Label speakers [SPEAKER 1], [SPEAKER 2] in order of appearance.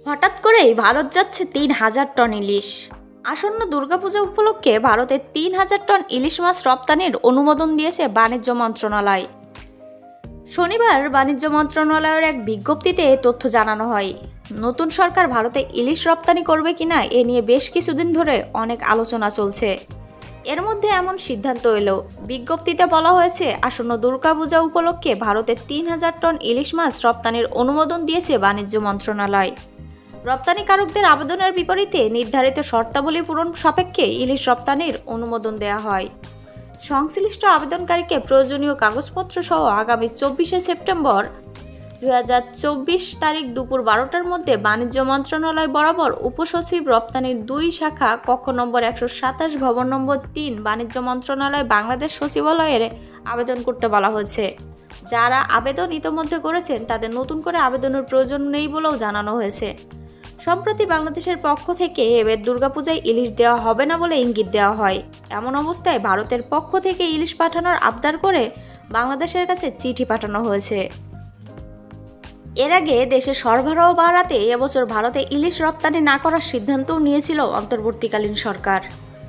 [SPEAKER 1] হঠাৎ করেই ভারত যাচ্ছে ৩,০০০ টন ইলিশ। আসন্ন দুর্গাপূজা উপলক্ষে ভারতে ৩,০০০ টন ইলিশ মাছ রপ্তানির অনুমোদন দিয়েছে বাণিজ্য মন্ত্রণালয়। শনিবার বাণিজ্য মন্ত্রণালয়ের এক বিজ্ঞপ্তিতে এ তথ্য জানানো হয়। নতুন সরকার ভারতে ইলিশ রপ্তানি করবে কিনা এ নিয়ে বেশ কিছুদিন ধরে অনেক আলোচনা চলছে। এর মধ্যে এমন সিদ্ধান্ত এলো। বিজ্ঞপ্তিতে বলা হয়েছে, আসন্ন দুর্গাপূজা উপলক্ষে ভারতে ৩,০০০ টন ইলিশ মাছ রপ্তানির অনুমোদন দিয়েছে বাণিজ্য মন্ত্রণালয়। রপ্তানিকারকদের আবেদনের বিপরীতে নির্ধারিত শর্তাবলী পূরণ সাপেক্ষে ইলিশ রপ্তানির অনুমোদন দেওয়া হয়। সংশ্লিষ্ট আবেদনকারীকে প্রয়োজনীয় কাগজপত্র সহ আগামী ২৪শে সেপ্টেম্বর ২০২৪ তারিখ দুপুর ১২টার মধ্যে বাণিজ্য মন্ত্রণালয় বরাবর উপসচিব রপ্তানির ২ শাখা কক্ষ নম্বর ১২৭ ভবন নম্বর ৩ বাণিজ্য মন্ত্রণালয় বাংলাদেশ সচিবালয়ের আবেদন করতে বলা হয়েছে। যারা আবেদন ইতোমধ্যে করেছেন তাদের নতুন করে আবেদনের প্রয়োজন নেই বলেও জানানো হয়েছে। সম্প্রতি বাংলাদেশের পক্ষ থেকে এবার দুর্গাপূজায় ইলিশ দেওয়া হবে না বলে ইঙ্গিত দেওয়া হয়। এমন অবস্থায় ভারতের পক্ষ থেকে ইলিশ পাঠানোর আবদার করে বাংলাদেশের কাছে চিঠি পাঠানো হয়েছে। এর আগে দেশে সরবরাহ বাড়াতে এবছর ভারতে ইলিশ রপ্তানি না করার সিদ্ধান্তও নিয়েছিল অন্তর্বর্তীকালীন সরকার।